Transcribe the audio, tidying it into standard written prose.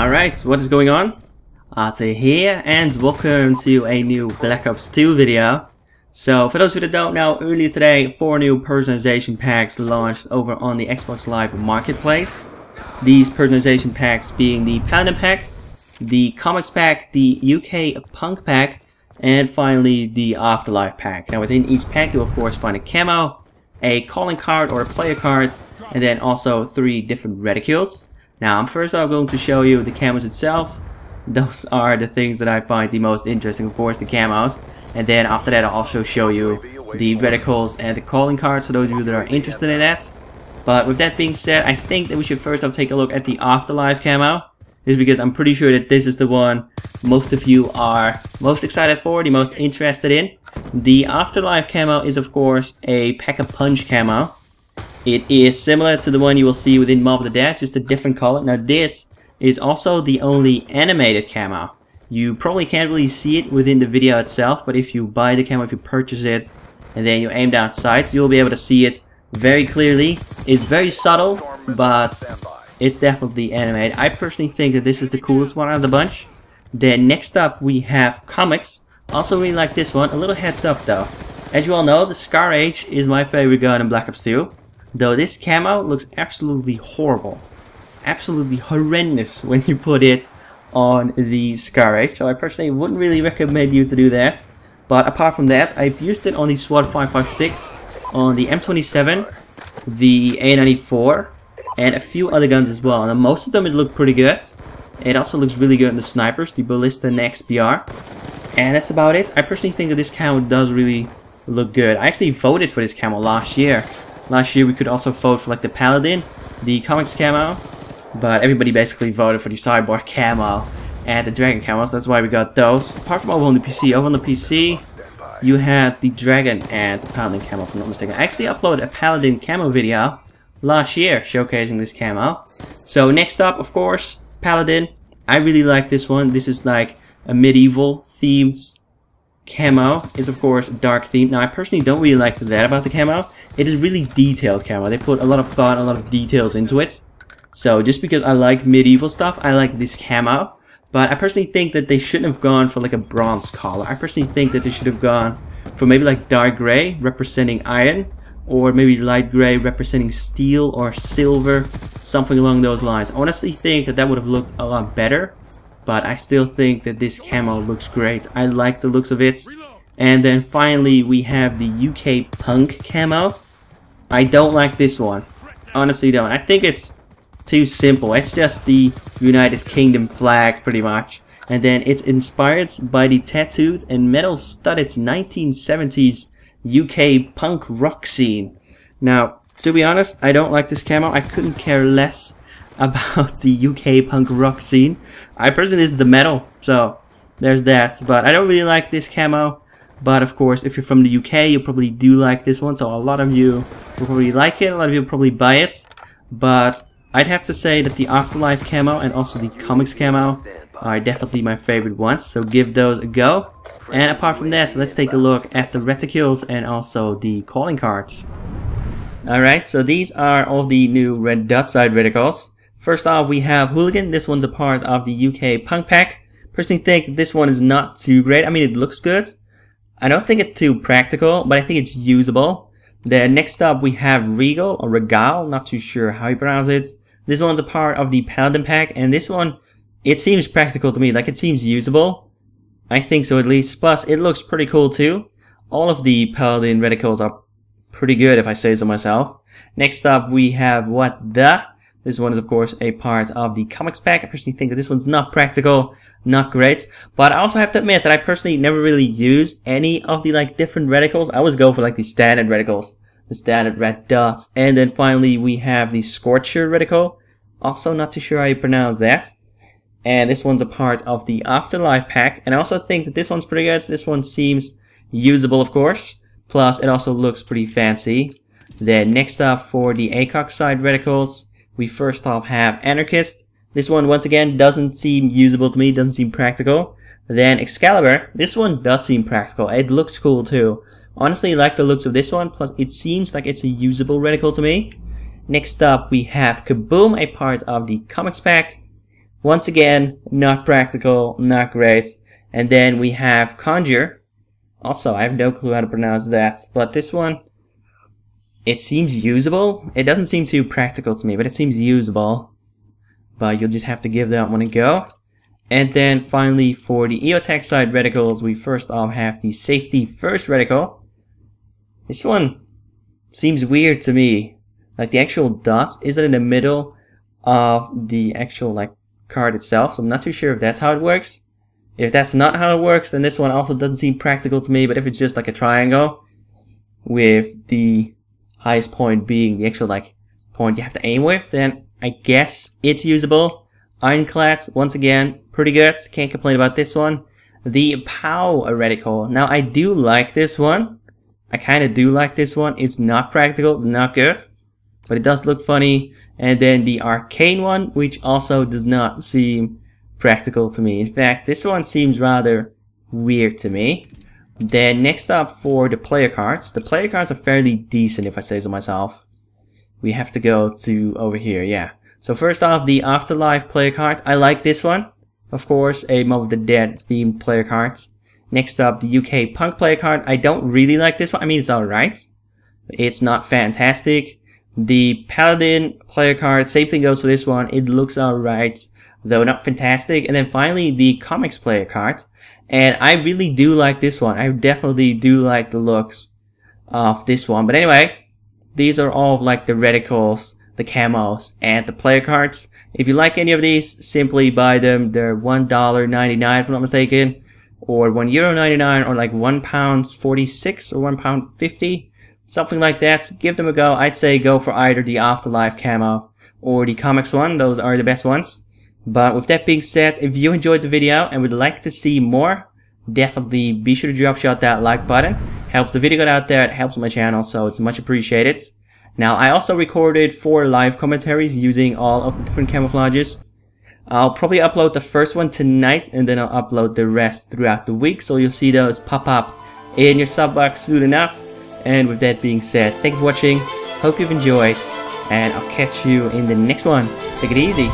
Alright, what is going on? Arte here, and welcome to a new Black Ops 2 video. So, for those who don't know, earlier today, 4 new personalization packs launched over on the Xbox Live Marketplace. These personalization packs being the Paladin pack, the Comics pack, the UK Punk pack, and finally the Afterlife pack. Now within each pack you'll of course find a camo, a calling card or a player card, and then also 3 different reticles. Now first I'm going to show you the camos itself. Those are the things that I find the most interesting, of course, the camos. And then after that I'll also show you the reticles and the calling cards for those of you that are interested in that. But with that being said, I think that we should first off take a look at the Afterlife camo. This is because I'm pretty sure that this is the one most of you are most excited for, the most interested in. The Afterlife camo is of course a Pack-a-Punch camo. It is similar to the one you will see within Mob of the Dead, just a different color. Now this is also the only animated camo. You probably can't really see it within the video itself, but if you buy the camo, if you purchase it, and then you aim down sights, you'll be able to see it very clearly. It's very subtle, but it's definitely animated. I personally think that this is the coolest one out of the bunch. Then next up we have Comics. Also really like this one. A little heads up though. As you all know, the Scar H is my favorite gun in Black Ops 2. Though this camo looks absolutely horrible. Absolutely horrendous when you put it on the Scar H. So I personally wouldn't really recommend you to do that. But apart from that, I've used it on the SWAT 556, on the M27, the A94, and a few other guns as well. Now most of them it looked pretty good. It also looks really good on the snipers, the Ballista and XPR. And that's about it. I personally think that this camo does really look good. I actually voted for this camo last year. Last year we could also vote for like the Paladin, the Comics camo, but everybody basically voted for the Cyborg camo and the Dragon camos. That's why we got those. Apart from over on the PC, you had the Dragon and the Paladin camo, if I'm not mistaken. I actually uploaded a Paladin camo video last year showcasing this camo. So next up, of course, Paladin. I really like this one. This is like a medieval themed camo. It's of course dark themed. Now I personally don't really like that about the camo. It is really detailed camo. They put a lot of thought, a lot of details into it. So just because I like medieval stuff, I like this camo. But I personally think that they shouldn't have gone for like a bronze color. I personally think that they should have gone for maybe like dark gray representing iron, or maybe light gray representing steel or silver, something along those lines. I honestly think that that would have looked a lot better, but I still think that this camo looks great. I like the looks of it. And then finally we have the UK Punk camo. I don't like this one. Honestly don't. I think it's too simple. It's just the United Kingdom flag pretty much. And then it's inspired by the tattooed and metal studded 1970s UK punk rock scene. Now, to be honest, I don't like this camo. I couldn't care less about the UK punk rock scene. I personally, this is the metal, so there's that. But I don't really like this camo. But of course, if you're from the UK, you probably do like this one. So a lot of you will probably like it. A lot of you will probably buy it. But I'd have to say that the Afterlife camo and also the Comics camo are definitely my favorite ones. So give those a go. And apart from that, let's take a look at the reticles and also the calling cards. Alright, so these are all the new red dot side reticles. First off, we have Hooligan. This one's a part of the UK Punk pack. Personally think this one is not too great. I mean, it looks good. I don't think it's too practical, but I think it's usable. Then next up we have Regal or Regal, not too sure how you pronounce it. This one's a part of the Paladin pack, and this one, it seems practical to me, like it seems usable. I think so at least. Plus, it looks pretty cool too. All of the Paladin reticles are pretty good if I say so myself. Next up we have What The? This one is of course a part of the Comics pack. I personally think that this one's not practical, not great. But I also have to admit that I personally never really use any of the like different reticles. I always go for like the standard reticles, the standard red dots. And then finally we have the Scorcher reticle. Also not too sure how you pronounce that. And this one's a part of the Afterlife pack. And I also think that this one's pretty good. So this one seems usable of course. Plus it also looks pretty fancy. Then next up for the ACOG side reticles, we first off have Anarchist. This one once again doesn't seem usable to me, doesn't seem practical. Then Excalibur, this one does seem practical. It looks cool too. Honestly, I like the looks of this one, plus it seems like it's a usable reticle to me. Next up we have Kaboom, a part of the Comics pack. Once again, not practical, not great. And then we have Conjure. Also, I have no clue how to pronounce that, but this one, it seems usable. It doesn't seem too practical to me, but it seems usable. But you'll just have to give that one a go. And then finally, for the EOTech side reticles, we first off have the safety first reticle. This one seems weird to me. Like the actual dot isn't in the middle of the actual like card itself, so I'm not too sure if that's how it works. If that's not how it works, then this one also doesn't seem practical to me. But if it's just like a triangle with the highest point being the actual like point you have to aim with, then I guess it's usable. Ironclad, once again, pretty good. Can't complain about this one. The POW reticle. Now I do like this one. I kind of do like this one. It's not practical, it's not good, but it does look funny. And then the Arcane one, which also does not seem practical to me. In fact, this one seems rather weird to me. Then next up for the player cards. The player cards are fairly decent if I say so myself. We have to go to over here, yeah. So first off, the Afterlife player card. I like this one. Of course, a Mob of the Dead themed player cards. Next up, the UK Punk player card. I don't really like this one. I mean, it's alright. It's not fantastic. The Paladin player card, same thing goes for this one. It looks alright, though not fantastic. And then finally, the Comics player card. And I really do like this one. I definitely do like the looks of this one. But anyway, these are all of like the reticles, the camos, and the player cards. If you like any of these, simply buy them. They're $1.99 if I'm not mistaken, or €1.99, or like £1.46 or £1.50, something like that. Give them a go. I'd say go for either the Afterlife camo or the comics one. Those are the best ones. But with that being said, if you enjoyed the video and would like to see more, definitely be sure to drop that like button. Helps the video get out there, it helps my channel, so it's much appreciated. Now, I also recorded 4 live commentaries using all of the different camouflages. I'll probably upload the first one tonight, and then I'll upload the rest throughout the week, so you'll see those pop up in your sub box soon enough. And with that being said, thank you for watching, hope you've enjoyed, and I'll catch you in the next one. Take it easy.